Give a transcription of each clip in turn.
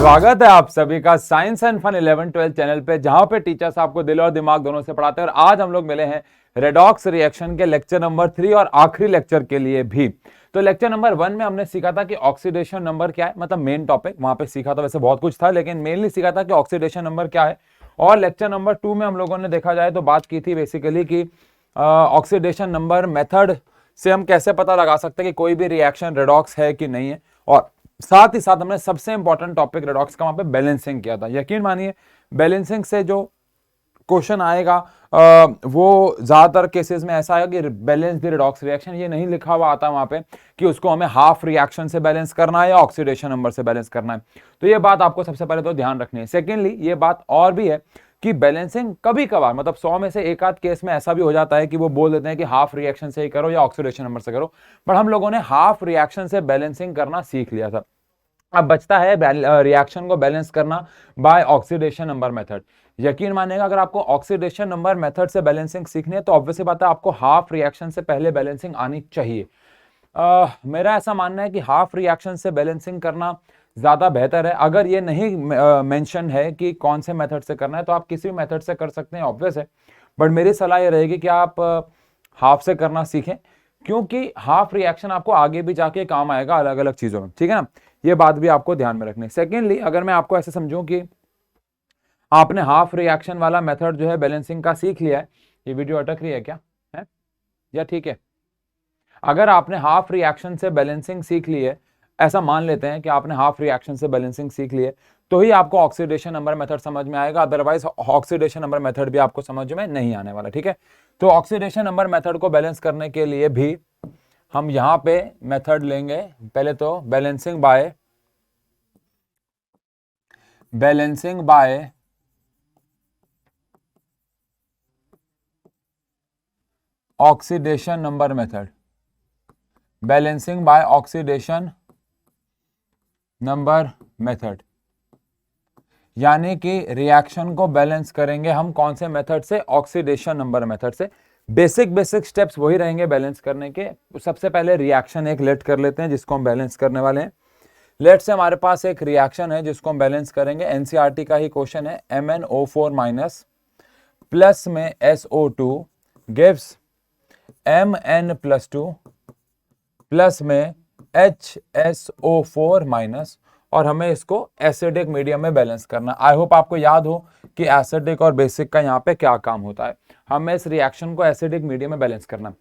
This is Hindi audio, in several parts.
स्वागत है आप सभी का साइंस एंड फन 11-12 चैनल पे, जहां पे टीचर्स आपको दिल और दिमाग दोनों से पढ़ाते हैं। और आज हम लोग मिले हैं रेडॉक्स रिएक्शन के लेक्चर नंबर 3 और आखिरी लेक्चर के लिए भी। तो लेक्चर नंबर 1 में हमने सीखा था कि ऑक्सीडेशन नंबर क्या है, मतलब मेन टॉपिक वहां पे सीखा था। वैसे बहुत कुछ था लेकिन मेनली सीखा था कि ऑक्सीडेशन नंबर क्या है। और लेक्चर नंबर 2 में हम लोगों ने देखा जाए तो बात की थी बेसिकली कि ऑक्सीडेशन नंबर मेथड से हम कैसे पता लगा सकते हैं कि कोई भी रिएक्शन रेडॉक्स है कि नहीं है। और साथ ही साथ हमने सबसे इंपॉर्टेंट टॉपिक रेडॉक्स का वहां पे बैलेंसिंग किया था। यकीन मानिए बैलेंसिंग से जो क्वेश्चन आएगा वो ज्यादातर केसेस में ऐसा आएगा कि बैलेंस द रेडॉक्स रिएक्शन। ये नहीं लिखा हुआ आता वहां पे कि उसको हमें हाफ रिएक्शन से बैलेंस करना है या ऑक्सीडेशन नंबर से बैलेंस करना है। तो ये बात आपको सबसे पहले तो ध्यान रखनी है। सेकेंडली ये बात और भी है कि बैलेंसिंग कभी कभार, मतलब 100 में से एक आध केस में ऐसा भी हो जाता है कि वो बोल देते हैं कि हाफ रिएक्शन से ही करो या ऑक्सीडेशन नंबर से करो। पर हम लोगों ने हाफ रिएक्शन से बैलेंसिंग करना सीख लिया था। अब बचता है रिएक्शन को बैलेंस करना बाय ऑक्सीडेशन नंबर मेथड। यकीन मानिएगा अगर आपको ऑक्सीडेशन नंबर मेथड से बैलेंसिंग सीखनी है तो ऑब्वियसली बात है आपको हाफ रिएक्शन से पहले बैलेंसिंग आनी चाहिए। मेरा ऐसा मानना है कि हाफ रिएक्शन से बैलेंसिंग करना ज्यादा बेहतर है। अगर ये नहीं मेंशन है कि कौन से मेथड से करना है तो आप किसी भी मेथड से कर सकते हैं, ऑब्वियस है। बट मेरी सलाह ये रहेगी कि आप हाफ से करना सीखें, क्योंकि हाफ रिएक्शन आपको आगे भी जाके काम आएगा अलग अलग चीजों में, ठीक है ना। ये बात भी आपको ध्यान में रखनी है। सेकेंडली अगर मैं आपको ऐसे समझूं कि आपने हाफ रिएक्शन वाला मेथड जो है बैलेंसिंग का सीख लिया है, ये वीडियो अटक रही है क्या है या ठीक है? अगर आपने हाफ रिएक्शन से बैलेंसिंग सीख ली है, ऐसा मान लेते हैं कि आपने हाफ रिएक्शन से बैलेंसिंग सीख ली है, तो ही आपको ऑक्सीडेशन नंबर मेथड समझ में आएगा। अदरवाइज ऑक्सीडेशन नंबर मेथड भी आपको समझ में नहीं आने वाला, ठीक है। तो ऑक्सीडेशन नंबर मेथड को बैलेंस करने के लिए भी हम यहां पे मेथड लेंगे। पहले तो balancing by oxidation number method, balancing by oxidation number method, यानी कि रिएक्शन को बैलेंस करेंगे हम कौन से मेथड से? ऑक्सीडेशन नंबर मेथड से। बेसिक स्टेप्स वही रहेंगे बैलेंस करने के। सबसे पहले रिएक्शन एक लेट कर लेते हैं जिसको हम बैलेंस करने वाले हैं। लेट से हमारे पास एक रिएक्शन है जिसको हम बैलेंस करेंगे। एनसीईआरटी का ही क्वेश्चन है। MnO4- प्लस में SO2 गिव्स Mn+2 प्लस में HSO4-, और हमें इसको एसिडिक मीडियम में बैलेंस करना। आई होप आपको याद हो कि एसिडिक और बेसिक का यहाँ पे क्या काम होता है। हमें इस रिएक्शन को एसिडिक मीडियम में बैलेंस करना।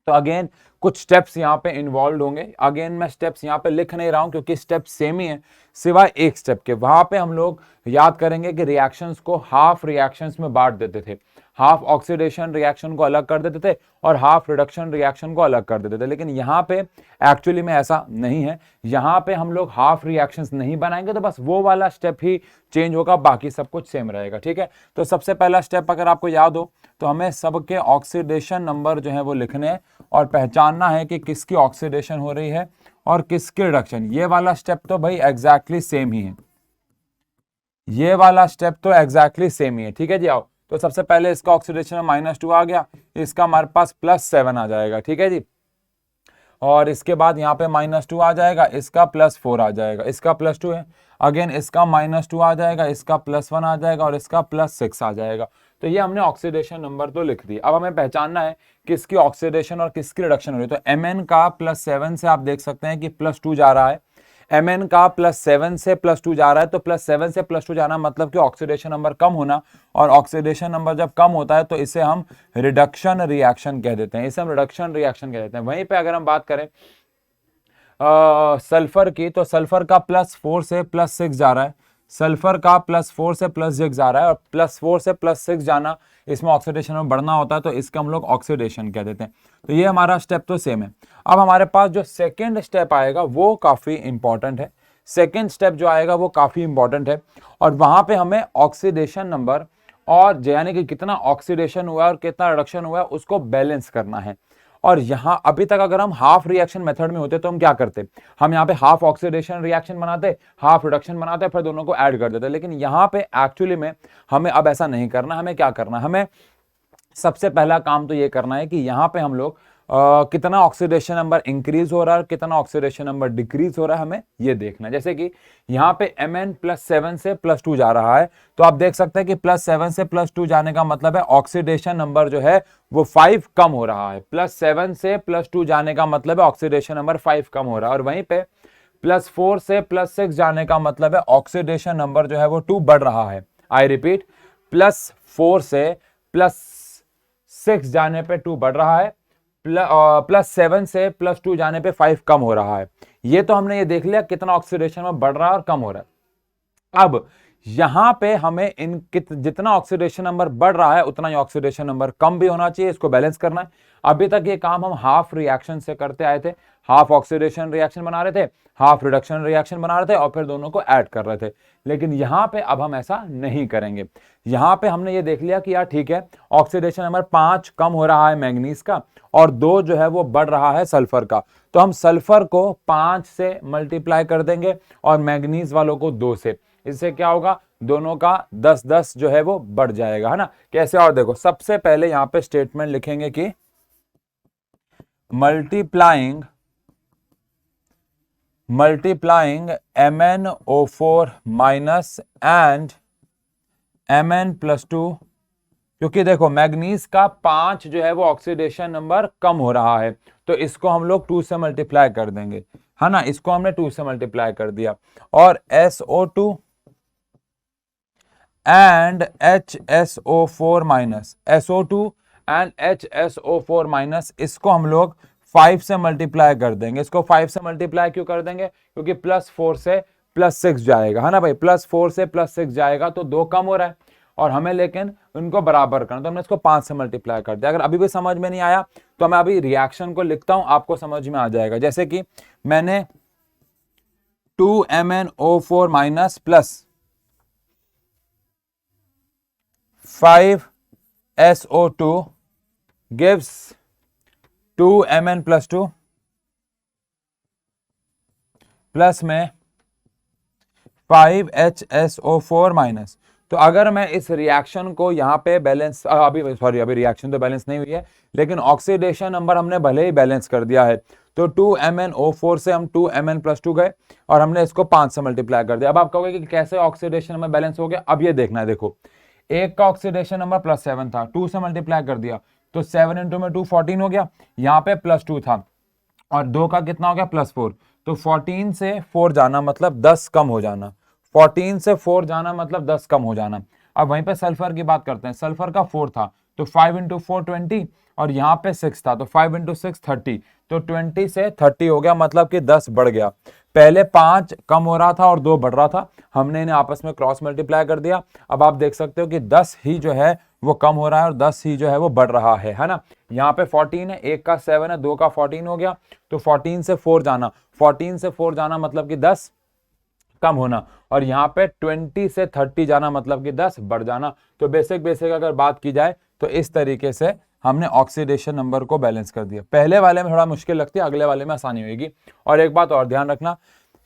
तो अगेन कुछ स्टेप्स यहाँ पे इन्वॉल्व होंगे। अगेन मैं स्टेप्स यहाँ पे लिख नहीं रहा हूं क्योंकि स्टेप्स सेम ही है सिवाय एक स्टेप के। वहां पे हम लोग याद करेंगे कि रिएक्शंस को हाफ रिएक्शंस में बांट देते थे। हाफ ऑक्सीडेशन रिएक्शन को अलग कर देते थे और हाफ रिडक्शन रिएक्शन को अलग कर देते थे। लेकिन यहाँ पे एक्चुअली में ऐसा नहीं है। यहाँ पे हम लोग हाफ रिएक्शंस नहीं बनाएंगे, तो बस वो वाला स्टेप ही चेंज होगा, बाकी सब कुछ सेम रहेगा, ठीक है। तो सबसे पहला स्टेप अगर आपको याद हो तो हमें सबके ऑक्सीडेशन नंबर जो है वो लिखने हैं और पहचानना है कि किसकी ऑक्सीडेशन हो रही है और किसकी रिडक्शन। ये वाला स्टेप तो भाई एग्जैक्टली सेम ही है, ये वाला स्टेप तो एग्जैक्टली सेम ही है, ठीक है जी। आओ तो सबसे पहले इसका ऑक्सीडेशन -2 आ गया, इसका हमारे पास +7 आ जाएगा, ठीक है जी। और इसके बाद यहाँ पे -2 आ जाएगा, इसका +4 आ जाएगा, इसका +2 है। अगेन इसका -2 आ जाएगा, इसका +1 आ जाएगा और इसका +6 आ जाएगा। तो ये हमने ऑक्सीडेशन नंबर तो लिख दी। अब हमें पहचानना है किसकी ऑक्सीडेशन और किसकी रिडक्शन हो रही है। तो Mn का +7 से आप देख सकते हैं कि +2 जा रहा है। Mn का +7 से +2 जा रहा है, तो +7 से +2 जाना मतलब कि ऑक्सीडेशन नंबर कम होना। और ऑक्सीडेशन नंबर जब कम होता है तो इसे हम रिडक्शन रिएक्शन कह देते हैं, इसे हम रिडक्शन रिएक्शन कह देते हैं। वहीं पे अगर हम बात करें सल्फर की, तो सल्फर का +4 से +6 जा रहा है। सल्फर का +4 से +6 जा रहा है और +4 से +6 जाना इसमें ऑक्सीडेशन में बढ़ना होता है, तो इसका हम लोग ऑक्सीडेशन कह देते हैं। तो ये हमारा स्टेप तो सेम है। अब हमारे पास जो सेकेंड स्टेप आएगा वो काफी इंपॉर्टेंट है। सेकेंड स्टेप जो आएगा वो काफी इंपॉर्टेंट है और वहां पे हमें ऑक्सीडेशन नंबर और यानी कि कितना ऑक्सीडेशन हुआ और कितना रिडक्शन हुआ उसको बैलेंस करना है। और यहां अभी तक अगर हम हाफ रिएक्शन मेथड में होते तो हम क्या करते? हम यहाँ पे हाफ ऑक्सीडेशन रिएक्शन बनाते, हाफ रिडक्शन बनाते, फिर दोनों को ऐड कर देते। लेकिन यहाँ पे एक्चुअली में हमें अब ऐसा नहीं करना। हमें क्या करना? हमें सबसे पहला काम तो ये करना है कि यहाँ पे हम लोग कितना ऑक्सीडेशन नंबर इंक्रीज हो रहा है, कितना ऑक्सीडेशन नंबर डिक्रीज हो रहा है, हमें ये देखना है। जैसे कि यहाँ पे Mn+7 से +2 जा रहा है, तो आप देख सकते हैं कि +7 से +2 जाने का मतलब है ऑक्सीडेशन नंबर जो है वो 5 कम हो रहा है। +7 से +2 जाने का मतलब है ऑक्सीडेशन नंबर 5 कम हो रहा है। और वहीं पे +4 से +6 जाने का मतलब है ऑक्सीडेशन नंबर जो है वो 2 बढ़ रहा है। आई रिपीट, +4 से +6 जाने पे 2 बढ़ रहा है, +7 से +2 जाने पे 5 कम हो रहा है। ये तो हमने ये देख लिया कितना ऑक्सीडेशन में बढ़ रहा है और कम हो रहा है। अब यहां पे हमें जितना ऑक्सीडेशन नंबर बढ़ रहा है उतना ही ऑक्सीडेशन नंबर कम भी होना चाहिए, इसको बैलेंस करना है। अभी तक ये काम हम हाफ रिएक्शन से करते आए थे, हाफ ऑक्सीडेशन रिएक्शन बना रहे थे, हाफ रिडक्शन रिएक्शन बना रहे थे और फिर दोनों को ऐड कर रहे थे। लेकिन यहां पे अब हम ऐसा नहीं करेंगे। यहां पे हमने ये देख लिया कि यार ठीक है, ऑक्सीडेशन नंबर 5 कम हो रहा है मैंगनीज का और 2 जो है वो बढ़ रहा है सल्फर का, तो हम सल्फर को 5 से मल्टीप्लाई कर देंगे और मैंगनीज वालों को 2 से। इससे क्या होगा, दोनों का 10-10 जो है वो बढ़ जाएगा, है ना। कैसे, और देखो सबसे पहले यहां पे स्टेटमेंट लिखेंगे कि multiplying MnO4 minus and Mn+2, क्योंकि देखो मैग्नीज का 5 जो है वो ऑक्सीडेशन नंबर कम हो रहा है, तो इसको हम लोग 2 से मल्टीप्लाई कर देंगे, है ना। इसको हमने 2 से मल्टीप्लाई कर दिया और SO2 and HSO4 minus, SO2 and HSO4 minus, इसको हम लोग 5 से मल्टीप्लाई कर देंगे। इसको 5 से मल्टीप्लाई क्यों कर देंगे, क्योंकि +4 से +6 जाएगा, है ना भाई। +4 से +6 जाएगा तो 2 कम हो रहा है और हमें लेकिन उनको बराबर करना, तो हमने इसको 5 से मल्टीप्लाई कर दिया। अगर अभी भी समझ में नहीं आया तो मैं अभी रिएक्शन को लिखता हूं, आपको समझ में आ जाएगा। जैसे कि मैंने 2MnO4 minus plus 5SO2 gives 2Mn+2 plus में 5HSO4 माइनस। तो अगर मैं इस रिएक्शन को यहाँ पे बैलेंस, अभी रिएक्शन तो बैलेंस नहीं हुई है, लेकिन ऑक्सीडेशन नंबर हमने भले ही बैलेंस कर दिया है। तो 2MnO4 से हम 2Mn+2 गए और हमने इसको 5 से मल्टीप्लाई कर दिया। अब आप कहोगे कि कैसे ऑक्सीडेशन नंबर बैलेंस हो गया, अब ये देखना है। देखो एक का ऑक्सीडेशन नंबर +7 था, 2 से मल्टीप्लाई कर दिया तो 7 × में 2 14 हो गया। यहाँ पे +2 था और 2 का कितना हो गया +4, तो 14 से 4 जाना मतलब 10 कम हो जाना, 14 से 4 जाना मतलब 10 कम हो जाना। अब वहीं पे सल्फर की बात करते हैं। सल्फर का 4 था तो 5 × 4 20 और यहाँ पे 6 था तो 5 × 6 30, तो 20 से 30 हो गया, मतलब कि 10 बढ़ गया। पहले 5 कम हो रहा था और 2 बढ़ रहा था, हमने इन्हें आपस में क्रॉस मल्टीप्लाई कर दिया। अब आप देख सकते हो कि 10 ही जो है वो कम हो रहा है और 10 ही जो है वो बढ़ रहा है ना। यहाँ पे 14 है, एक का 7 है, 2 का 14 हो गया, तो 14 से 4 जाना, 14 से 4 जाना मतलब कि 10 कम होना, और यहाँ पे 20 से 30 जाना मतलब कि 10 बढ़ जाना। तो बेसिक अगर बात की जाए तो इस तरीके से हमने ऑक्सीडेशन नंबर को बैलेंस कर दिया। पहले वाले में थोड़ा मुश्किल लगती है, अगले वाले में आसानी होगी। और एक बात और ध्यान रखना,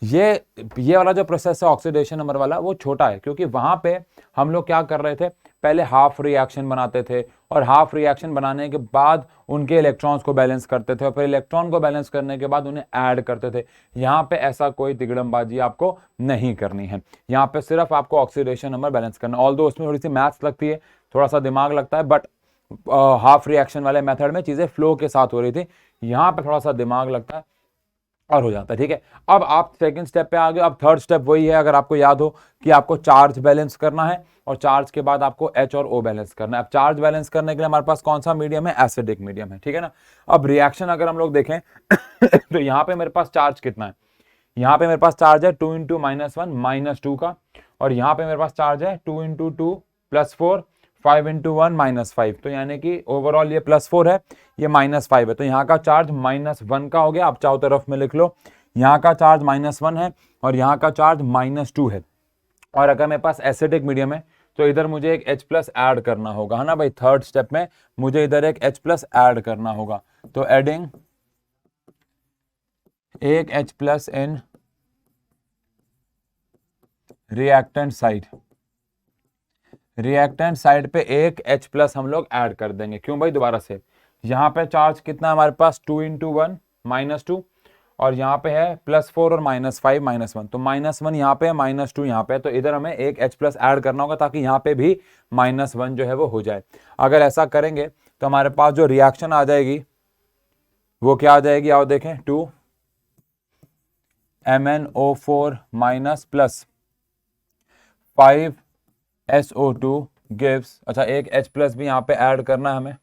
ये वाला जो प्रोसेस है ऑक्सीडेशन नंबर वाला, वो छोटा है, क्योंकि वहां पे हम लोग क्या कर रहे थे, पहले हाफ रिएक्शन बनाते थे और हाफ रिएक्शन बनाने के बाद उनके इलेक्ट्रॉन्स को बैलेंस करते थे और फिर इलेक्ट्रॉन को बैलेंस करने के बाद उन्हें ऐड करते थे। यहाँ पे ऐसा कोई तिगड़मबाजी आपको नहीं करनी है, यहाँ पे सिर्फ आपको ऑक्सीडेशन नंबर बैलेंस करना। ऑल्दो उसमें थोड़ी सी मैथ्स लगती है, थोड़ा सा दिमाग लगता है, बट हाफ रिएक्शन वाले मेथड में चीजें फ्लो के साथ हो रही थी, यहाँ पे थोड़ा सा दिमाग लगता है और हो जाता है, ठीक है। अब आप सेकंड स्टेप पे आ गए। अब थर्ड स्टेप वही है, अगर आपको याद हो कि आपको चार्ज बैलेंस करना है और चार्ज के बाद आपको H और O बैलेंस करना है। अब चार्ज बैलेंस करने के लिए हमारे पास कौन सा मीडियम है, एसिडिक मीडियम है, ठीक है ना। अब रिएक्शन अगर हम लोग देखें तो यहाँ पे मेरे पास चार्ज कितना है, यहाँ पे मेरे पास चार्ज है 2 × -1 -2 का, और यहाँ पे मेरे पास चार्ज है 2 × 2 +4 5 × 1 -5, तो यानी कि ओवरऑल ये +4 है, ये -5 है, तो यहाँ का चार्ज -1 का हो गया। आप चारों तरफ में लिख लो, यहाँ का चार्ज -1 है और यहाँ का चार्ज -2 है। और अगर मेरे पास एसिडिक मीडियम है तो इधर मुझे एक H+ ऐड करना होगा, है ना भाई। थर्ड स्टेप में मुझे इधर एक H+ ऐड करना होगा, तो एडिंग एक H+ इन रिएक्टेंट साइड, रिएक्टेंट साइड पे एक H+ हम लोग ऐड कर देंगे। क्यों भाई, दोबारा से यहाँ पे चार्ज कितना है हमारे पास 2 × 1 -2, और यहाँ पे है +4 और -5 -1, तो -1 यहाँ पे है, -2 यहाँ पे है, तो इधर हमें एक H+ ऐड करना होगा ताकि यहाँ पे भी -1 जो है वो हो जाए। अगर ऐसा करेंगे तो हमारे पास जो रिएक्शन आ जाएगी वो क्या आ जाएगी, आओ देखें, 2 MnO4 + 5 SO2 गिव्स, अच्छा एक H+ भी यहाँ पे ऐड करना है हमें,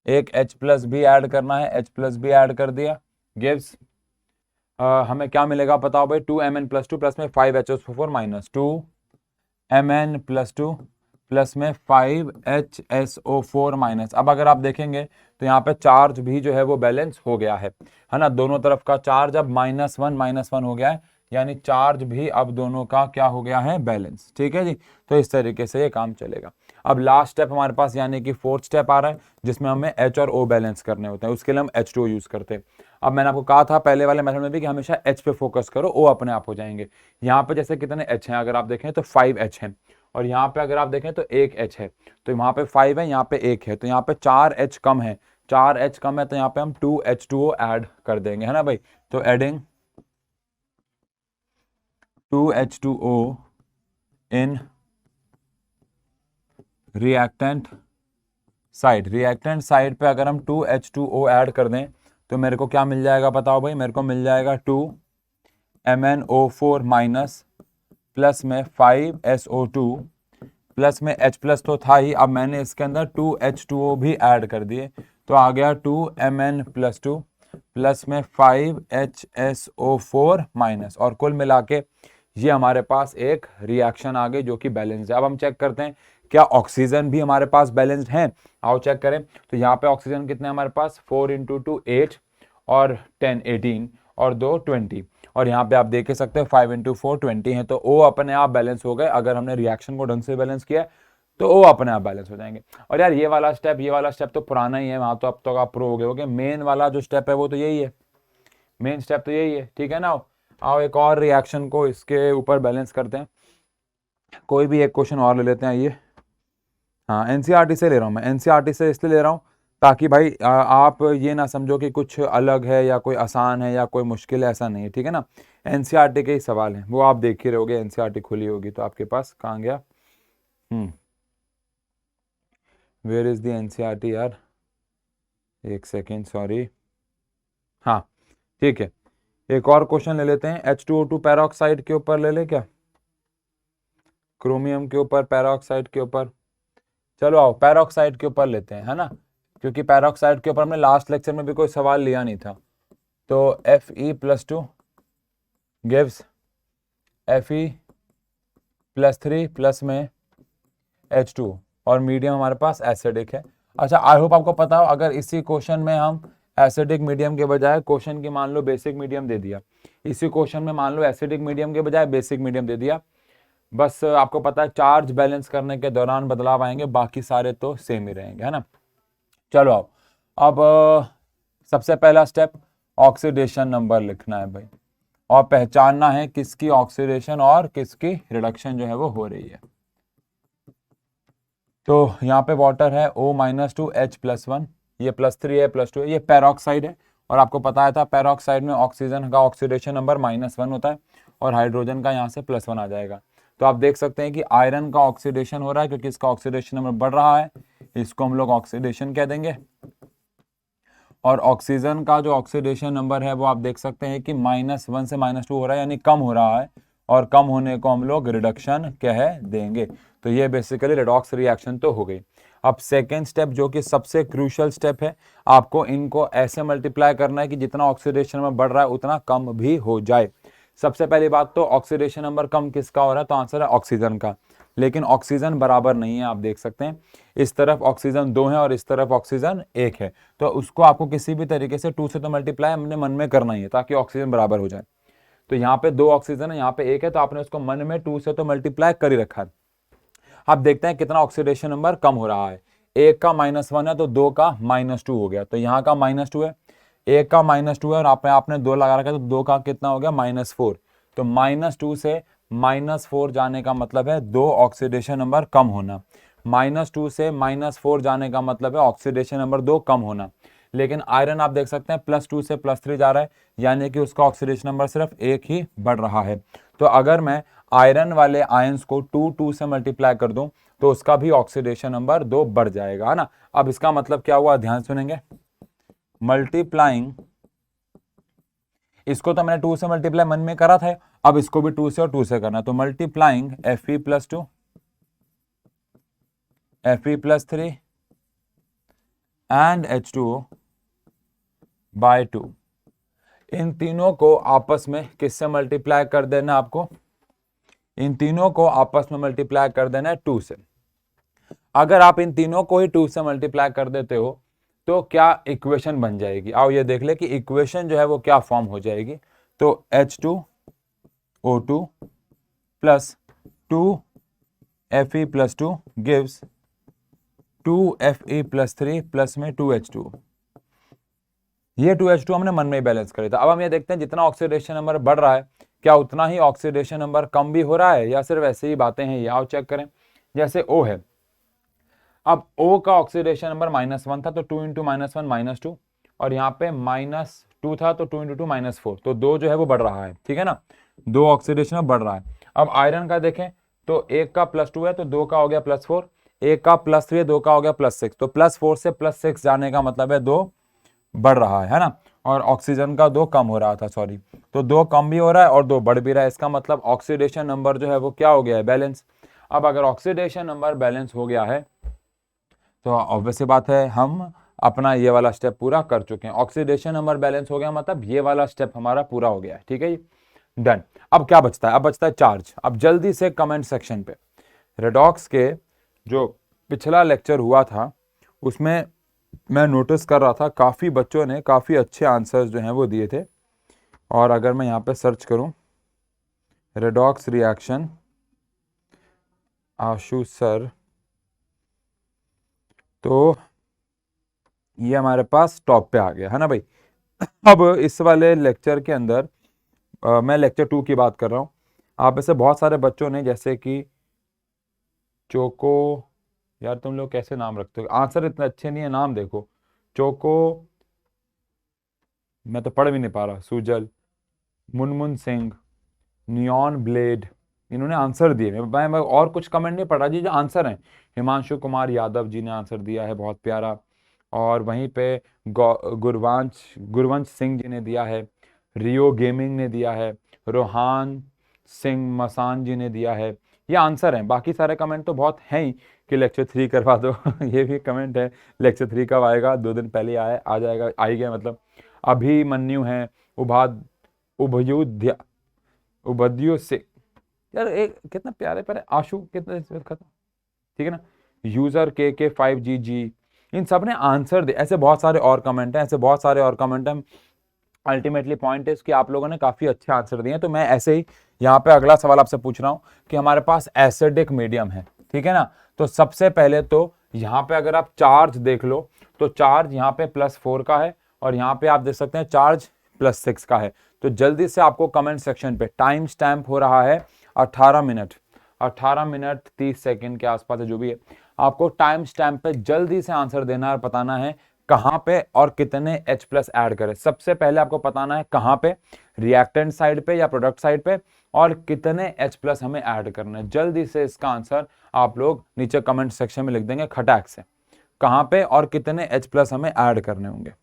एक H+ भी ऐड करना है, H+ भी ऐड कर दिया, गिव्स हमें क्या मिलेगा बताओ भाई, 2Mn+2 प्लस में 5HSO4 - 2Mn+2 प्लस में 5HSO4 अब अगर आप देखेंगे तो यहाँ पे चार्ज भी जो है वो बैलेंस हो गया है ना, दोनों तरफ का चार्ज अब -1 हो गया है, यानी चार्ज भी अब दोनों का क्या हो गया है, बैलेंस। ठीक है जी, तो इस तरीके से ये काम चलेगा। अब लास्ट स्टेप हमारे पास यानी कि 4th स्टेप आ रहा है, जिसमें हमें H और O बैलेंस करने होते हैं, उसके लिए हम H2O यूज करते हैं। अब मैंने आपको कहा था पहले वाले मेथड में भी कि हमेशा H पे फोकस करो, O अपने आप हो जाएंगे। यहाँ पे जैसे कितने H हैं, अगर आप देखें तो 5H हैं, और यहाँ पे अगर आप देखें तो 1 H है, तो वहाँ पे 5 है, यहाँ पे 1 है, तो यहाँ पे 4 H कम है, 4 H कम है, तो यहाँ पे हम 2 H2O ऐड कर देंगे, है ना भाई। तो एडिंग 2 H2O इन रिएक्टेंट साइड पे अगर हम 2 H2O ऐड कर दें तो मेरे को क्या मिल जाएगा बताओ भाई, मेरे को मिल जाएगा 2 MnO4- प्लस में 5 SO2 प्लस में H+ तो था ही, अब मैंने इसके अंदर 2 H2O भी ऐड कर दिए, तो आ गया 2 Mn+2 प्लस में 5 HSO4-, और कुल मिला के ये हमारे पास एक रिएक्शन आ गई जो कि बैलेंस है। अब हम चेक करते हैं क्या ऑक्सीजन भी हमारे पास बैलेंस्ड है, आओ चेक करें। तो यहाँ पे ऑक्सीजन कितने हमारे पास, 4 × 2 8 और 10 18 और 2 20, और यहाँ पे आप देख सकते हो 5 × 4 20 है, तो O अपने आप बैलेंस हो गए। अगर हमने रिएक्शन को ढंग से बैलेंस किया तो O अपने आप बैलेंस हो जाएंगे। और यार ये वाला स्टेप तो पुराना ही है, वहां तो अब तो आप प्रो हो गए होगे। मेन वाला जो स्टेप है वो तो यही है, मेन स्टेप तो यही है, ठीक है ना। आओ एक और रिएक्शन को इसके ऊपर बैलेंस करते हैं, कोई भी एक क्वेश्चन और ले लेते हैं। ये हाँ एनसीईआरटी से ले रहा हूँ मैं, एनसीईआरटी से इसलिए ले रहा हूँ ताकि भाई आप ये ना समझो कि कुछ अलग है या कोई आसान है या कोई मुश्किल है, ऐसा नहीं है, ठीक है ना। एनसीईआरटी के ही सवाल हैं, वो आप देख ही रहोगे, एनसीईआरटी खुली होगी तो आपके पास। कहाँ गया, वेयर इज द एनसीईआरटी यार, एक सेकेंड, सॉरी। हाँ ठीक है, एक और क्वेश्चन ले लेते हैं। H2O2 पैरोक्साइड के ऊपर ले ले क्या, क्रोमियम के ऊपर, पैरोक्साइड के ऊपर। चलो आओ पैरोक्साइड के ऊपर लेते हैं, है ना, क्योंकि पैरोक्साइड के ऊपर हमने लास्ट लेक्चर में भी कोई सवाल लिया नहीं था। तो Fe+2 गिव्स Fe+3 प्लस में H2, और मीडियम हमारे पास एसिडिक है। अच्छा आई होप आपको पता हो, अगर इसी क्वेश्चन में हम एसिडिक मीडियम के बजाय क्वेश्चन की मान लो बेसिक मीडियम दे दिया, इसी क्वेश्चन में मान लो एसिडिक मीडियम के बजाय बेसिक मीडियम दे दिया, बस आपको पता है चार्ज बैलेंस करने के दौरान बदलाव आएंगे, बाकी सारे तो सेम ही रहेंगे, है ना। चलो आओ अब सबसे पहला स्टेप ऑक्सीडेशन नंबर लिखना है भाई, और पहचानना है किसकी ऑक्सीडेशन और किसकी रिडक्शन जो है वो हो रही है। तो यहाँ पे वाटर है O-2 H+1, ये +3 है, +2 है, ये पैरोक्साइड है, और आपको पता था पैरोक्साइड में ऑक्सीजन का ऑक्सीडेशन नंबर -1 होता है और हाइड्रोजन का यहाँ से +1 आ जाएगा। तो आप देख सकते हैं कि आयरन का ऑक्सीडेशन हो रहा है क्योंकि इसका ऑक्सीडेशन नंबर बढ़ रहा है, इसको हम लोग ऑक्सीडेशन कह देंगे। और ऑक्सीजन का जो ऑक्सीडेशन नंबर है वो आप देख सकते हैं कि -1 से -2 हो रहा है, यानी कम हो रहा है, और कम होने को हम लोग रिडक्शन कह देंगे। तो ये बेसिकली रेडॉक्स रिएक्शन तो हो गई। अब सेकेंड स्टेप जो कि सबसे क्रूशियल स्टेप है, आपको इनको ऐसे मल्टीप्लाई करना है कि जितना ऑक्सीडेशन नंबर बढ़ रहा है उतना कम भी हो जाए। सबसे पहली बात तो ऑक्सीडेशन नंबर कम किसका हो रहा है, तो आंसर है ऑक्सीजन का, लेकिन ऑक्सीजन बराबर नहीं है। आप देख सकते हैं इस तरफ ऑक्सीजन 2 है और इस तरफ ऑक्सीजन 1 है, तो उसको आपको किसी भी तरीके से 2 से तो मल्टीप्लाई अपने मन में करना ही है ताकि ऑक्सीजन बराबर हो जाए। तो यहाँ पे 2 ऑक्सीजन है, यहाँ पे 1 है, तो आपने उसको मन में 2 से तो मल्टीप्लाई कर ही रखा है। अब देखते हैं कितना ऑक्सीडेशन नंबर कम हो रहा है। 1 का -1 है तो 2 का -2 हो गया, तो यहाँ का -2 है, 1 का -2 है, और आपने 2 लगा रखा है, तो 2 का कितना हो गया, -4। तो -2 से -4 जाने का मतलब है 2 ऑक्सीडेशन नंबर कम होना। -2 से -4 जाने का मतलब है ऑक्सीडेशन नंबर 2 कम होना। लेकिन आयरन आप देख सकते हैं +2 से +3 जा रहा है, यानी कि उसका ऑक्सीडेशन नंबर सिर्फ 1 ही बढ़ रहा है। तो अगर मैं आयरन वाले आयंस को 2 से मल्टीप्लाई कर दूं तो उसका भी ऑक्सीडेशन नंबर 2 बढ़ जाएगा, है ना। अब इसका मतलब क्या हुआ, ध्यान सुनेंगे। मल्टीप्लाइंग, इसको तो मैंने 2 से मल्टीप्लाई मन में करा था, अब इसको भी 2 से और 2 से करना। तो multiplying Fe+2 Fe+3 and H2O bye 2, इन तीनों को आपस में किससे मल्टीप्लाई कर देना आपको, इन तीनों को आपस में मल्टीप्लाई कर देना है 2 से। अगर आप इन तीनों को ही 2 से मल्टीप्लाई कर देते हो तो क्या इक्वेशन बन जाएगी, आओ ये देख ले कि इक्वेशन जो है वो क्या फॉर्म हो जाएगी। तो H2O2 plus 2Fe+2 gives 2Fe+3 plus में 2H2। ये 2H2 हमने मन में ही बैलेंस करे था। अब हम ये देखते हैं जितना ऑक्सीडेशन नंबर बढ़ रहा है क्या उतना ही ऑक्सीडेशन नंबर कम भी हो रहा है या सिर्फ ऐसे ही बातें हैं, ये आओ चेक करें। जैसे O है, अब O का ऑक्सीडेशन नंबर -1 था तो 2 इंटू -1 -2, और यहाँ पे -2 था तो 2 इंटू 2 -4, तो 2 जो है वो बढ़ रहा है, ठीक है ना, 2 ऑक्सीडेशन बढ़ रहा है। अब आयरन का देखें तो 1 का +2 है तो 2 का हो गया +4, 1 का +3 है 2 का हो गया +6, तो +4 से +6 जाने का मतलब है 2 बढ़ रहा है ना। और ऑक्सीजन का 2 कम हो रहा था, सॉरी, तो 2 कम भी हो रहा है और 2 बढ़ भी रहा है, इसका मतलब ऑक्सीडेशन नंबर जो है वो क्या हो गया है, बैलेंस। अब अगर ऑक्सीडेशन नंबर बैलेंस हो गया है तो ऑब्वियस सी बात है हम अपना ये वाला स्टेप पूरा कर चुके हैं। ऑक्सीडेशन नंबर बैलेंस हो गया मतलब ये वाला स्टेप हमारा पूरा हो गया है, ठीक है जी, डन। अब क्या बचता है, अब बचता है चार्ज। अब जल्दी से कमेंट सेक्शन पे रेडॉक्स के जो पिछला लेक्चर हुआ था उसमें मैं नोटिस कर रहा था काफ़ी बच्चों ने काफ़ी अच्छे आंसर्स जो हैं वो दिए थे। और अगर मैं यहाँ पे सर्च करूँ रेडॉक्स रिएक्शन आशु सर, तो ये हमारे पास टॉप पे आ गया है ना भाई। अब इस वाले लेक्चर के अंदर मैं लेक्चर 2 की बात कर रहा हूँ। आप में से बहुत सारे बच्चों ने जैसे कि चोको, यार तुम लोग कैसे नाम रखते हो, आंसर इतने अच्छे नहीं है, नाम देखो, चोको, मैं तो पढ़ भी नहीं पा रहा, सुजल, मुनमुन सिंह, नियॉन ब्लेड, इन्होंने आंसर दिए। मैं और कुछ कमेंट नहीं पढ़ रहा जी, जो आंसर हैं। हिमांशु कुमार यादव जी ने आंसर दिया है, बहुत प्यारा। और वहीं पे गुरवंश सिंह जी ने दिया है, रियो गेमिंग ने दिया है, रोहान सिंह मसान जी ने दिया है। ये आंसर हैं, बाकी सारे कमेंट तो बहुत हैं ही कि लेक्चर 3 करवा दो ये भी कमेंट है, लेक्चर 3 कब आएगा, 2 दिन पहले आया, आ जाएगा, आ ही गया मतलब। अभिमन्यु है, उबाद उभयुध्या उबद्यो से, यार एक कितना प्यारे प्यारे आशु, कितने खत्म, ठीक है ना, यूजर के 5GG, इन सब ने आंसर दे। ऐसे बहुत सारे और कमेंट हैं, ऐसे बहुत सारे और कमेंट हैं। अल्टीमेटली पॉइंट है कि आप लोगों ने काफी अच्छे आंसर दिए हैं। तो मैं ऐसे ही यहाँ पे अगला सवाल आपसे पूछ रहा हूँ कि हमारे पास एसिडिक मीडियम है, ठीक है ना। तो सबसे पहले तो यहाँ पे अगर आप चार्ज देख लो तो चार्ज यहाँ पे +4 का है और यहाँ पे आप देख सकते हैं चार्ज +6 का है। तो जल्दी से आपको कमेंट सेक्शन पे, टाइम स्टैम्प हो रहा है 18 मिनट 30 सेकंड के आसपास है, जो भी है, आपको टाइम स्टैम्प पे जल्दी से आंसर देना है और बताना है कहां पे और कितने H+ ऐड करें। सबसे पहले आपको बताना है कहां पे, रिएक्टेंट साइड पे या प्रोडक्ट साइड पे, और कितने H+ हमें ऐड करना है। जल्दी से इसका आंसर आप लोग नीचे कमेंट सेक्शन में लिख देंगे खटाक से, कहां पे और कितने H+ हमें ऐड करने होंगे,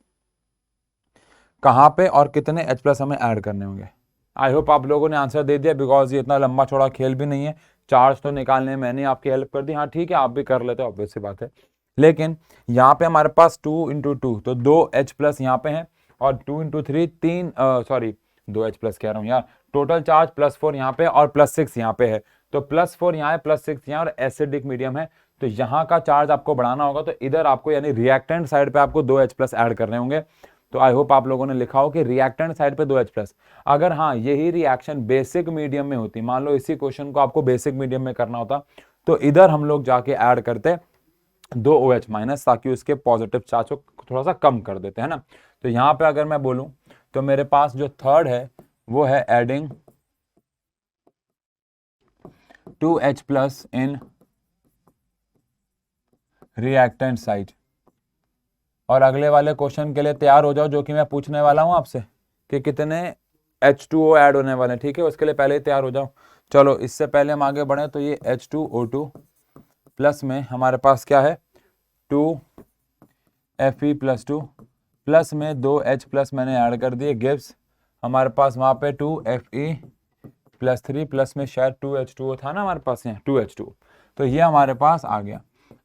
कहां पे और कितने H+ हमें ऐड करने होंगे। आई होप आप लोगों ने आंसर दे दिया, बिकॉज ये इतना लंबा चौड़ा खेल भी नहीं है। चार्ज तो निकालने में मैंने आपकी हेल्प कर दी, हाँ ठीक है आप भी कर लेते हो, ऑब्वियस सी बात है। लेकिन यहाँ पे हमारे पास 2 इंटू 2, तो 2 H+ यहाँ पे है, और 2 इंटू 3 3, सॉरी 2 H+ कह रहा हूँ यार, टोटल चार्ज +4 यहाँ पे और +6 यहाँ पे है। तो +4 यहाँ है, +6 यहाँ, और एसिडिक मीडियम है, तो यहाँ का चार्ज आपको बढ़ाना होगा। तो इधर आपको यानी रिएक्टेंट साइड पे आपको 2 H+ ऐड करने होंगे। तो आई होप आप लोगों ने लिखा हो कि रिएक्टेंट साइड पे 2 H+। अगर हाँ यही रिएक्शन बेसिक मीडियम में होती, मान लो इसी क्वेश्चन को आपको बेसिक मीडियम में करना होता, तो इधर हम लोग जाके ऐड करते 2 OH-, ताकि उसके पॉजिटिव चार्ज को थोड़ा सा कम कर देते हैं ना। तो यहाँ पे अगर मैं बोलूं तो मेरे पास जो थर्ड है वो है एडिंग 2 H+ इन रिएक्टेंट साइड। और अगले वाले क्वेश्चन के लिए तैयार हो जाओ, जो कि मैं पूछने वाला हूं आपसे कि कितने H2O ऐड होने वाले हैं। ठीक है, उसके लिए पहले ही तैयार हो जाओ। चलो इससे पहले हम आगे बढ़े तो ये H2O2 प्लस में हमारे पास क्या है 2Fe+2 प्लस में 2H प्लस मैंने ऐड कर दिए, गिव्स हमारे पास वहां पे 2Fe+3 प्लस में शायद 2H2O था ना हमारे पास, यहाँ 2H2O, तो ये हमारे पास आ गया।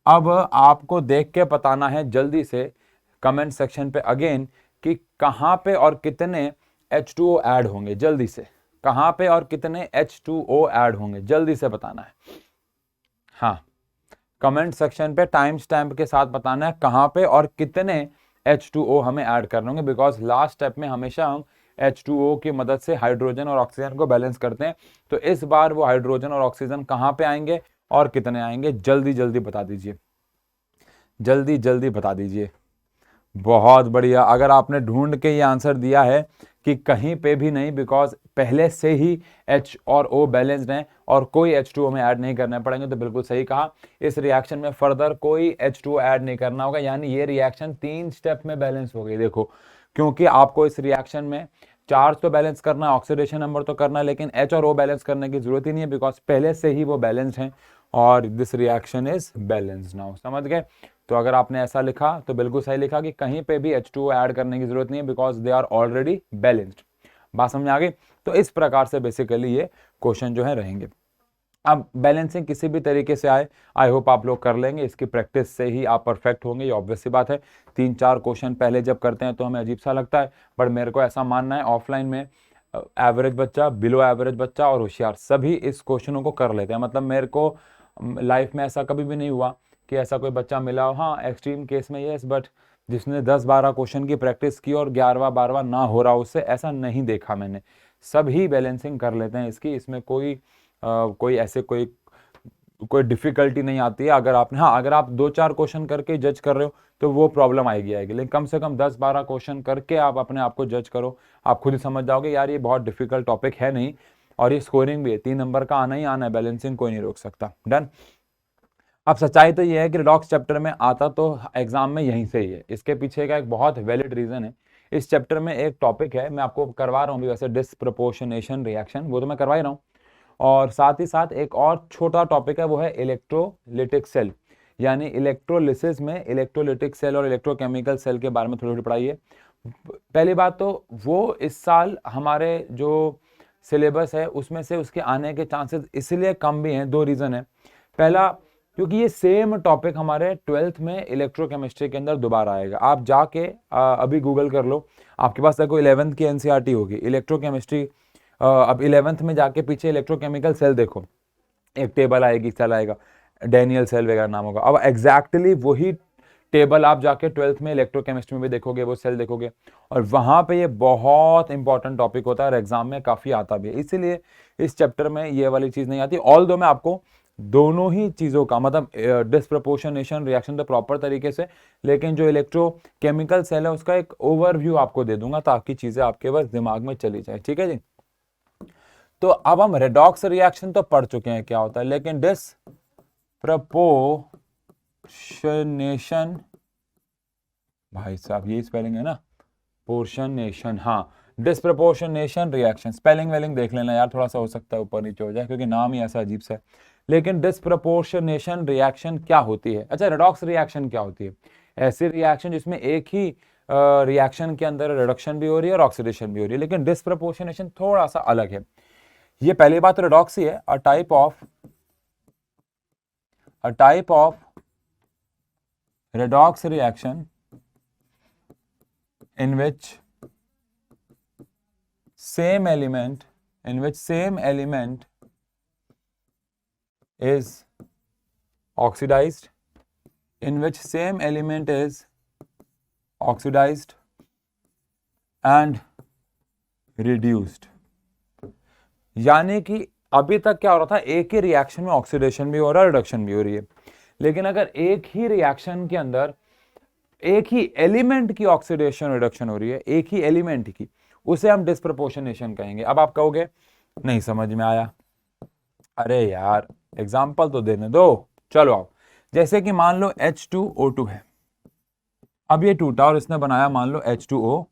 अब आपको देख के बताना है जल्दी से कमेंट सेक्शन पे अगेन कि कहाँ पे और कितने H2O ऐड होंगे, जल्दी से कहाँ पे और कितने H2O ऐड होंगे जल्दी से बताना है। हाँ, कमेंट सेक्शन पे टाइम स्टैम्प के साथ बताना है कहाँ पे और कितने H2O हमें ऐड करने होंगे, बिकॉज लास्ट स्टेप में हमेशा हम H2O की मदद से हाइड्रोजन और ऑक्सीजन को बैलेंस करते हैं। तो इस बार वो हाइड्रोजन और ऑक्सीजन कहाँ पे आएंगे और कितने आएंगे, जल्दी जल्दी बता दीजिए, जल्दी जल्दी बता दीजिए। बहुत बढ़िया, अगर आपने ढूंढ के ये आंसर दिया है कि कहीं पे भी नहीं, बिकॉज पहले से ही H और O बैलेंस्ड हैं और कोई H2O में ऐड नहीं करने पड़ेंगे, तो बिल्कुल सही कहा। इस रिएक्शन में फर्दर कोई H2O ऐड नहीं करना होगा, यानी ये रिएक्शन 3 स्टेप में बैलेंस हो गई। देखो, क्योंकि आपको इस रिएक्शन में चार्ज तो बैलेंस करना है, ऑक्सीडेशन नंबर तो करना है, लेकिन H और O बैलेंस करने की जरूरत ही नहीं है, बिकॉज पहले से ही वो बैलेंस्ड हैं और this reaction is balanced now. समझ गए? तो अगर आपने ऐसा लिखा तो बिल्कुल सही लिखा कि कहीं पे भी H2O ऐड करने की जरूरत नहीं है, because they are already balanced. बात समझ आ गई? तो इस प्रकार से बेसिकली ये क्वेश्चन जो है रहेंगे। अब बैलेंसिंग किसी भी तरीके से आए, आई होप आप लोग कर लेंगे, इसकी प्रैक्टिस से ही आप परफेक्ट होंगे, ये ऑब्वियस सी बात है। 3-4 क्वेश्चन पहले जब करते हैं तो हमें अजीब सा लगता है, बट मेरे को ऐसा मानना है ऑफलाइन में एवरेज बच्चा, बिलो एवरेज बच्चा और होशियार सभी इस क्वेश्चनों को कर लेते हैं। मतलब मेरे को लाइफ में ऐसा कभी भी नहीं हुआ कि ऐसा कोई बच्चा मिला हो, हाँ एक्सट्रीम केस में यस, बट जिसने 10-12 क्वेश्चन की प्रैक्टिस की और 11वां-12वां ना हो रहा उससे, ऐसा नहीं देखा मैंने। सभी बैलेंसिंग कर लेते हैं इसकी, इसमें कोई ऐसे कोई डिफिकल्टी नहीं आती है। अगर आपने, हाँ अगर आप 2-4 क्वेश्चन करके जज कर रहे हो तो वो प्रॉब्लम आएगी, लेकिन कम से कम 10-12 क्वेश्चन करके आप अपने आप को जज करो, आप खुद ही समझ जाओगे यार ये बहुत डिफिकल्ट टॉपिक है नहीं, और ये स्कोरिंग भी है, 3 नंबर का आना ही आना है, बैलेंसिंग कोई नहीं रोक सकता। डन। अब सच्चाई तो ये है कि रिडॉक्स चैप्टर में आता तो एग्जाम में यहीं से ही है, इसके पीछे का एक बहुत वैलिड रीजन है। इस चैप्टर में एक टॉपिक है, मैं आपको करवा रहा हूँ भी वैसे, डिस्प्रपोर्शनेशन रिएक्शन, वो तो मैं करवा ही रहा हूँ, और साथ ही साथ एक और छोटा टॉपिक है, वो है इलेक्ट्रोलिटिक सेल, यानी इलेक्ट्रोलिसिस में इलेक्ट्रोलिटिक सेल और इलेक्ट्रोकेमिकल सेल के बारे में थोड़ी थोड़ी पढ़ाई है। पहली बात तो वो इस साल हमारे जो सिलेबस है उसमें से उसके आने के चांसेस इसलिए कम भी हैं, 2 रीजन है। पहला, क्योंकि ये सेम टॉपिक हमारे 12th में इलेक्ट्रोकेमिस्ट्री के अंदर दोबारा आएगा। आप जाके अभी गूगल कर लो, आपके पास देखो 11th की एनसीईआरटी होगी इलेक्ट्रोकेमिस्ट्री, अब 11th में जाके पीछे इलेक्ट्रोकेमिकल सेल देखो, एक टेबल आएगी, सेल आएगा, डेनियल सेल वगैरह नाम होगा। अब एग्जैक्टली वही टेबल आप जाके 12th में इलेक्ट्रोकेमिस्ट्री में भी देखोगे, वो सेल देखोगे, और वहां पे ये बहुत इंपॉर्टेंट टॉपिक होता है और एग्जाम में काफी आता भी है, इसीलिए इस चैप्टर में ये वाली चीज नहीं आती। ऑल दो मैं आपको दोनों ही चीजों का, मतलब डिस्प्रपोर्शनेशन रिएक्शन तो प्रॉपर तरीके से, लेकिन जो इलेक्ट्रोकेमिकल सेल है उसका एक ओवरव्यू आपको दे दूंगा, ताकि चीजें आपके बस दिमाग में चली जाए। ठीक है जी? तो अब हम रेडॉक्स रिएक्शन तो पढ़ चुके हैं क्या होता है, लेकिन डिस्प्रपोर्शनेशन, भाई साहब यही स्पेलिंग है ना, पोर्शनेशन, हाँ डिस्प्रपोर्शनेशन रिएक्शन, स्पेलिंग वेलिंग देख लेना यार, थोड़ा सा हो सकता है ऊपर नीचे हो जाए क्योंकि नाम ही ऐसा अजीब सा है। लेकिन डिस्प्रपोर्शनेशन रिएक्शन क्या होती है? अच्छा, रेडॉक्स रिएक्शन क्या होती है? ऐसी रिएक्शन जिसमें एक ही रिएक्शन के अंदर रिडक्शन भी हो रही है और ऑक्सीडेशन भी हो रही है, लेकिन डिस्प्रपोर्शनेशन थोड़ा सा अलग है। ये पहली बात रेडॉक्स ही है, a type of redox reaction in which same element is oxidized, and reduced। यानी कि अभी तक क्या हो रहा था, एक ही रिएक्शन में ऑक्सीडेशन भी हो रहा है, रिडक्शन भी हो रही है, लेकिन अगर एक ही रिएक्शन के अंदर एक ही एलिमेंट की ऑक्सीडेशन रिडक्शन हो रही है, एक ही एलिमेंट की, उसे हम डिस्प्रपोर्शनेशन कहेंगे। अब आप कहोगे नहीं समझ में आया, अरे यार एग्जाम्पल तो देने दो। चलो आओ, जैसे कि मान लो H2O2 है, अब ये टूटा और इसने बनाया मान लो H2O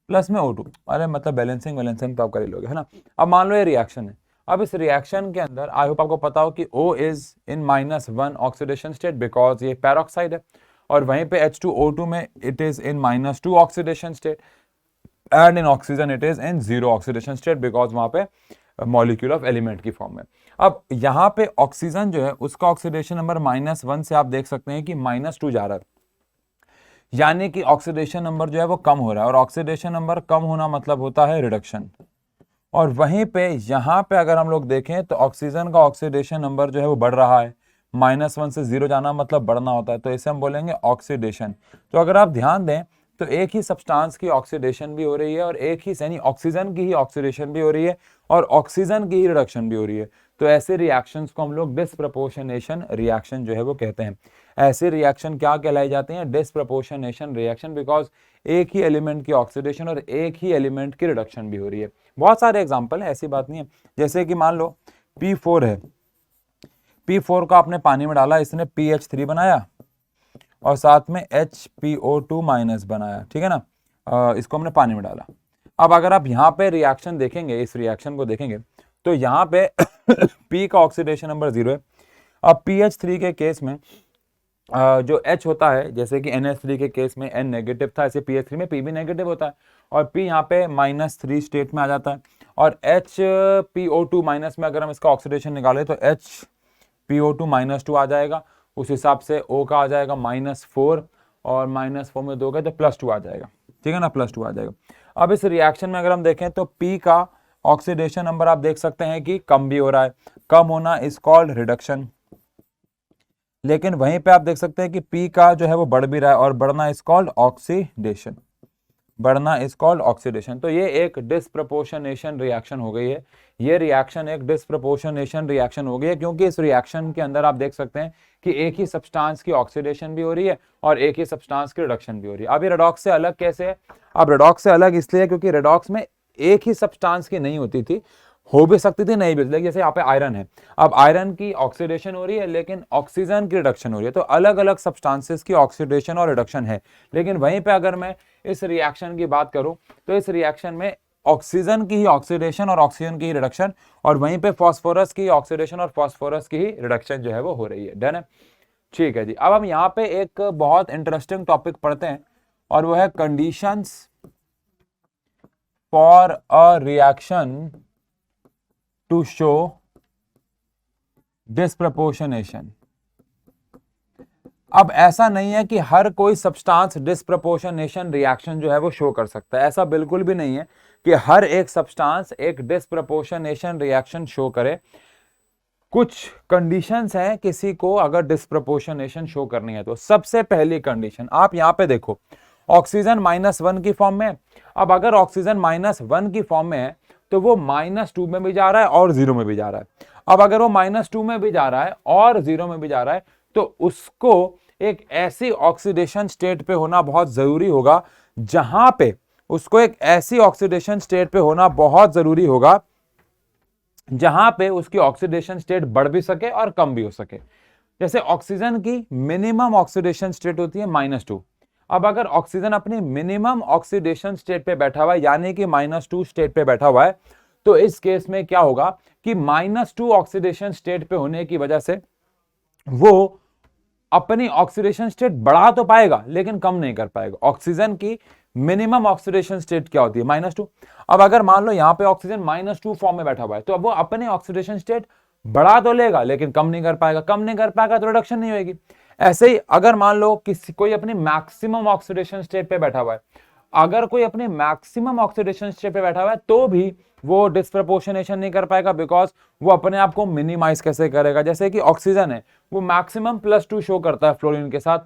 प्लस में O2, अरे मतलब बैलेंसिंग तो आप कर ही लोगे, है ना। अब मान लो ये रिएक्शन है, अब इस रिएक्शन के अंदर आई होप आपको पता हो कि O is in -1 oxidation state because ये पैरोक्साइड है, और वहीं पे H2O2 में it is in -2 oxidation state, and in oxygen it is in 0 oxidation state because वहां पे मॉलिक्यूल ऑफ एलिमेंट की फॉर्म में। अब यहाँ पे ऑक्सीजन जो है उसका ऑक्सीडेशन नंबर -1 से आप देख सकते हैं कि -2 जा रहा है, यानी कि ऑक्सीडेशन नंबर जो है वो कम हो रहा है, और ऑक्सीडेशन नंबर कम होना मतलब होता है रिडक्शन। और वहीं पे यहाँ पे अगर हम लोग देखें तो ऑक्सीजन का ऑक्सीडेशन नंबर जो है वो बढ़ रहा है, -1 से 0 जाना मतलब बढ़ना होता है, तो इसे हम बोलेंगे ऑक्सीडेशन। तो अगर आप ध्यान दें तो एक ही सब्सटेंस की ऑक्सीडेशन भी हो रही है, और एक ही यानी ऑक्सीजन की ही ऑक्सीडेशन भी हो रही है, और ऑक्सीजन की ही रिडक्शन भी हो रही है। तो ऐसे रिएक्शंस को हम लोग डिस्प्रपोर्शनेशन रिएक्शन जो है वो कहते हैं। ऐसे रिएक्शन क्या कहलाए जाते हैं? डिस्प्रपोर्शनेशन रिएक्शन, बिकॉज एक ही एलिमेंट की ऑक्सीडेशन और एक ही एलिमेंट की रिडक्शन भी हो रही है। बहुत सारे एग्जाम्पल है, ऐसी बात नहीं है। जैसे कि मान लो P4 है, P4 को आपने पानी में डाला, इसने PH3 बनाया और साथ में HPO2 माइनस बनाया, ठीक है ना। इसको हमने पानी में डाला। अब अगर आप यहाँ पे रिएक्शन देखेंगे, इस रिएक्शन को देखेंगे तो यहाँ पे P का ऑक्सीडेशन नंबर 0 है। अब PH3 के केस में जो H होता है, जैसे कि NH3 के केस में N नेगेटिव था, ऐसे PH3 में P भी नेगेटिव होता है, और P यहाँ पे -3 स्टेट में आ जाता है, और HPO2 माइनस में अगर हम इसका ऑक्सीडेशन निकालें तो HPO2 -2 आ जाएगा, उस हिसाब से O का आ जाएगा -4, और -4 में 2 का तो +2 आ जाएगा, ठीक है ना, +2 आ जाएगा। अब इस रिएक्शन में अगर हम देखें तो P का ऑक्सीडेशन नंबर आप देख सकते हैं कि कम भी हो रहा है, कम होना इज कॉल्ड रिडक्शन, लेकिन वहीं पे आप देख सकते हैं कि P का जो है वो बढ़ भी रहा है, और बढ़ना इज कॉल्ड ऑक्सीडेशन, बढ़ना इज कॉल्ड ऑक्सीडेशन। तो ये एक डिस्प्रपोर्शनेशन रिएक्शन हो गई है, ये रिएक्शन एक डिस्प्रपोर्शनेशन रिएक्शन हो गई है, क्योंकि इस रिएक्शन के अंदर आप देख सकते हैं कि एक ही सब्सटेंस की ऑक्सीडेशन भी हो रही है और एक ही सब्सटेंस की रिडक्शन भी हो रही है। अब ये रेडॉक्स से अलग कैसे है? अब रेडॉक्स से अलग इसलिए क्योंकि रेडॉक्स में एक ही सब्सटेंस की नहीं होती थी, हो भी सकती थी, नहीं भी, लेकिन जैसे यहाँ पे आयरन है, अब आयरन की ऑक्सीडेशन हो रही है लेकिन ऑक्सीजन की रिडक्शन हो रही है, तो अलग अलग सब्सटेंसेस की ऑक्सीडेशन और रिडक्शन है। लेकिन वहीं पे अगर मैं इस रिएक्शन की बात करूं तो इस रिएक्शन में ऑक्सीजन की ही ऑक्सीडेशन और ऑक्सीजन की ही रिडक्शन, और वहीं पे फास्फोरस की ऑक्सीडेशन और फास्फोरस की ही रिडक्शन जो है वो हो रही है। डन है, ठीक है जी। अब हम यहाँ पे एक बहुत इंटरेस्टिंग टॉपिक पढ़ते हैं, और वो है conditions for a reaction to show disproportionation. अब ऐसा नहीं है कि हर कोई सब्सटेंस डिस्प्रपोर्शनेशन रिएक्शन जो है वो शो कर सकता है, ऐसा बिल्कुल भी नहीं है कि हर एक सब्सटेंस एक डिस्प्रपोर्शनेशन रिएक्शन शो करे। कुछ कंडीशंस हैं किसी को अगर डिस्प्रपोर्शनेशन शो करनी है तो। सबसे पहली कंडीशन आप यहां पे देखो, ऑक्सीजन -1 की फॉर्म में। अब अगर ऑक्सीजन -1 की फॉर्म में है तो वो -2 में भी जा रहा है और 0 में भी जा रहा है। अब अगर वो -2 में भी जा रहा है और 0 में भी जा रहा है तो उसको एक ऐसी ऑक्सीडेशन स्टेट पे होना बहुत जरूरी होगा, जहां पे उसको एक ऐसी ऑक्सीडेशन स्टेट पे होना बहुत जरूरी होगा जहां पे उसकी ऑक्सीडेशन स्टेट बढ़ भी सके और कम भी हो सके। जैसे ऑक्सीजन की मिनिमम ऑक्सीडेशन स्टेट होती है -2। अब अगर ऑक्सीजन अपनी मिनिमम ऑक्सीडेशन स्टेट पे बैठा हुआ है, यानी कि -2 स्टेट पे बैठा हुआ है, तो इस केस में क्या होगा कि -2 ऑक्सीडेशन स्टेट पे होने की वजह से वो अपनी ऑक्सीडेशन स्टेट बढ़ा तो पाएगा लेकिन कम नहीं कर पाएगा। ऑक्सीजन की मिनिमम ऑक्सीडेशन स्टेट क्या होती है? -2। अब अगर मान लो यहां पे ऑक्सीजन -2 फॉर्म में बैठा हुआ है तो अब वो अपने ऑक्सीडेशन स्टेट बढ़ा तो लेगा लेकिन कम नहीं कर पाएगा, कम नहीं कर पाएगा तो रिडक्शन नहीं होगी। ऐसे ही अगर मान लो किसी कोई अपनी मैक्सिमम ऑक्सीडेशन स्टेट पे बैठा हुआ है, अगर कोई अपने मैक्सिमम ऑक्सीडेशन स्टेट पे बैठा हुआ है तो भी वो डिस्प्रपोर्शनेशन नहीं कर पाएगा, बिकॉज वो अपने आप को मिनिमाइज कैसे करेगा। जैसे कि ऑक्सीजन है वो मैक्सिमम +2 शो करता है फ्लोरीन के साथ,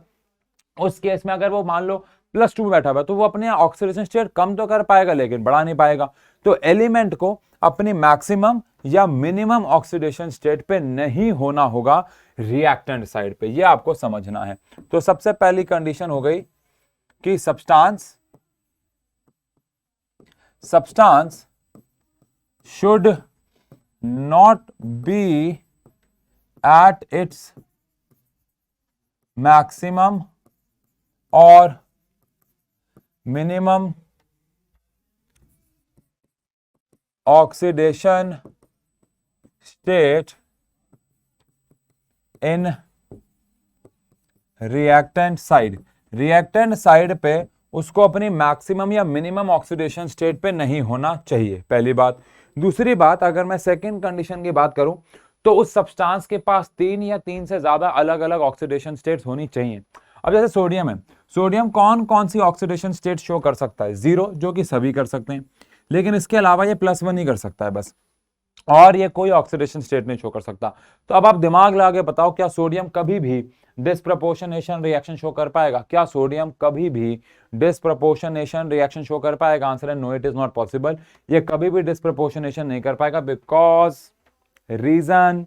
उस केस में अगर वो मान लो +2 में बैठा हुआ है तो वो अपने ऑक्सीडेशन स्टेट कम तो कर पाएगा लेकिन बढ़ा नहीं पाएगा। तो एलिमेंट को अपनी मैक्सिमम या मिनिमम ऑक्सीडेशन स्टेट पे नहीं होना होगा रिएक्टेंट साइड पे, ये आपको समझना है। तो सबसे पहली कंडीशन हो गई कि substance should not be at its maximum और minimum oxidation state in reactant side पे उसको अपनी मैक्सिमम या मिनिमम ऑक्सीडेशन स्टेट पे नहीं होना चाहिए, पहली बात। दूसरी बात, अगर मैं सेकंड कंडीशन की बात करूं तो उस सब्सटेंस के पास 3 या 3 से ज्यादा अलग अलग ऑक्सीडेशन स्टेट्स होनी चाहिए। अब जैसे सोडियम है, सोडियम कौन कौन सी ऑक्सीडेशन स्टेट शो कर सकता है? 0, जो कि सभी कर सकते हैं, लेकिन इसके अलावा ये +1 ही कर सकता है बस, और ये कोई ऑक्सीडेशन स्टेट नहीं शो कर सकता। तो अब आप दिमाग लगा के बताओ, क्या सोडियम कभी भी डिस्प्रपोर्शनेशन रिएक्शन शो कर पाएगा? क्या सोडियम कभी भी डिस्प्रपोर्शनेशन रिएक्शन शो कर पाएगा? आंसर है no, it is not possible. ये कभी भी डिस्प्रपोर्शनेशन नहीं कर पाएगा, बिकॉज रीजन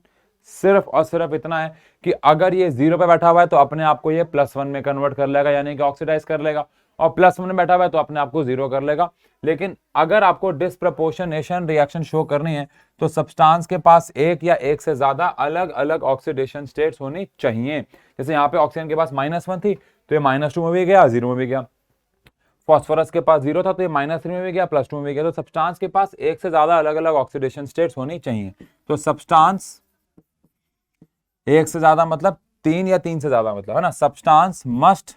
सिर्फ और सिर्फ इतना है कि अगर ये 0 पे बैठा हुआ है तो अपने आप को ये +1 में कन्वर्ट कर लेगा, यानी कि ऑक्सीडाइज कर लेगा, और +1 में बैठा हुआ है तो अपने आप को 0 कर लेगा। लेकिन अगर आपको डिस्प्रपोर्शनेशन रिएक्शन शो करनी है तो सब्सटेंस के पास एक या एक से ज्यादा अलग अलग ऑक्सीडेशन स्टेट्स होनी चाहिए। जैसे यहाँ पे ऑक्सीजन के पास -1 थी तो ये -2 में भी गया, 0 में भी गया। फास्फोरस के पास 0 था तो ये -3 में भी गया, +2 में भी गया। तो सब्सटेंस के पास एक से ज्यादा अलग अलग ऑक्सीडेशन स्टेट्स होनी चाहिए। तो सब्सटेंस एक से ज्यादा मतलब 3 या 3 से ज्यादा मतलब, है ना। Substance must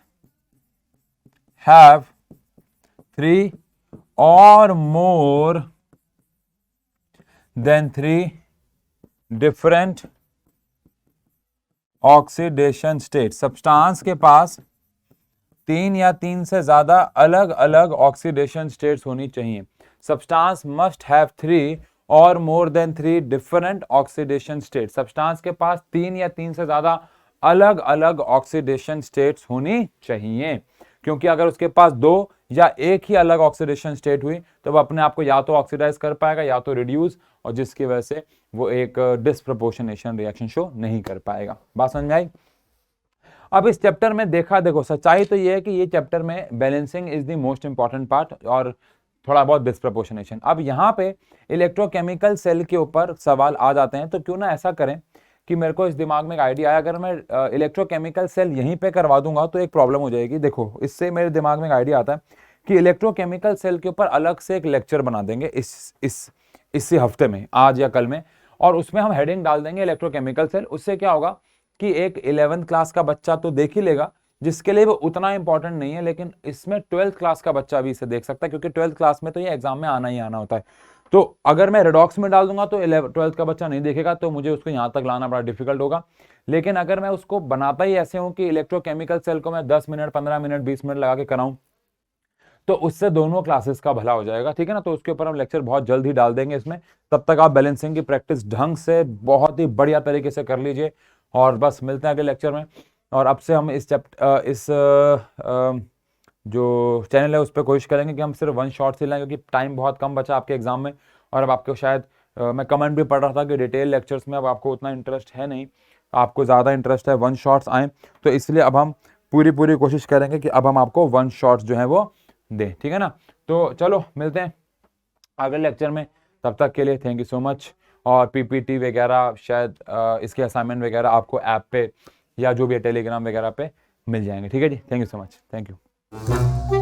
have 3 or more than 3 different oxidation state. Substance के पास 3 या 3 से ज्यादा अलग अलग ऑक्सीडेशन स्टेट्स होनी चाहिए। सब्सटेंस मस्ट हैव 3 और more than 3 different oxidation state. Substance के पास 3 या 3 से ज्यादा अलग अलग ऑक्सीडेशन स्टेट्स होनी चाहिए, क्योंकि अगर उसके पास 2 या एक ही अलग ऑक्सीडेशन स्टेट हुई तो वो अपने आप को या तो ऑक्सीडाइज कर पाएगा या तो रिड्यूस, और जिसकी वजह से वो एक डिस्प्रपोर्शनेशन रिएक्शन शो नहीं कर पाएगा। बात समझ आई? अब इस चैप्टर में देखो सच्चाई तो ये है कि ये चैप्टर में balancing is the most important part और थोड़ा बहुत डिस्प्रपोर्शनेशन। अब यहाँ पे इलेक्ट्रोकेमिकल सेल के ऊपर सवाल आ जाते हैं, तो क्यों ना ऐसा करें कि मेरे को इस दिमाग में एक आइडिया आया, अगर मैं इलेक्ट्रोकेमिकल सेल यहीं पे करवा दूंगा तो एक प्रॉब्लम हो जाएगी। देखो, इससे मेरे दिमाग में एक आइडिया आता है कि इलेक्ट्रोकेमिकल सेल के ऊपर अलग से एक लेक्चर बना देंगे इसी हफ्ते में, आज या कल में, और उसमें हम हेडिंग डाल देंगे इलेक्ट्रोकेमिकल सेल। उससे क्या होगा कि एक 11th क्लास का बच्चा तो देख ही लेगा, जिसके लिए वो उतना इंपॉर्टेंट नहीं है, लेकिन इसमें 12th क्लास का बच्चा भी इसे देख सकता है, क्योंकि 12th क्लास में तो ये एग्जाम में आना ही आना होता है। तो अगर मैं रेडॉक्स में डाल दूंगा तो 12th का बच्चा नहीं देखेगा, तो मुझे उसको यहाँ तक लाना बड़ा डिफिकल्ट होगा। लेकिन अगर मैं उसको बनाता ही ऐसे हूँ कि इलेक्ट्रोकेमिकल सेल को मैं 10 मिनट, 15 मिनट, 20 मिनट लगा के कराऊं, तो उससे दोनों क्लासेस का भला हो जाएगा, ठीक है ना। तो उसके ऊपर हम लेक्चर बहुत जल्द ही डाल देंगे इसमें। तब तक आप बैलेंसिंग की प्रैक्टिस ढंग से बहुत ही बढ़िया तरीके से कर लीजिए, और बस मिलते हैं अगले लेक्चर में। और अब से हम इस जो चैनल है उस पर कोशिश करेंगे कि हम सिर्फ 1 शॉट से लें, क्योंकि टाइम बहुत कम बचा आपके एग्जाम में। और अब आपको शायद मैं कमेंट भी पढ़ रहा था कि डिटेल लेक्चर्स में अब आपको उतना इंटरेस्ट है नहीं, आपको ज़्यादा इंटरेस्ट है 1 शॉट्स आएँ, तो इसलिए अब हम पूरी कोशिश करेंगे कि अब हम आपको 1 शॉट्स जो है वो दें, ठीक है ना। तो चलो मिलते हैं अगले लेक्चर में, तब तक के लिए थैंक यू सो मच। और पीपीटी वगैरह शायद इसके असाइनमेंट वगैरह आपको ऐप पे या जो भी है टेलीग्राम वगैरह पे मिल जाएंगे, ठीक है जी। Thank you so much, thank you.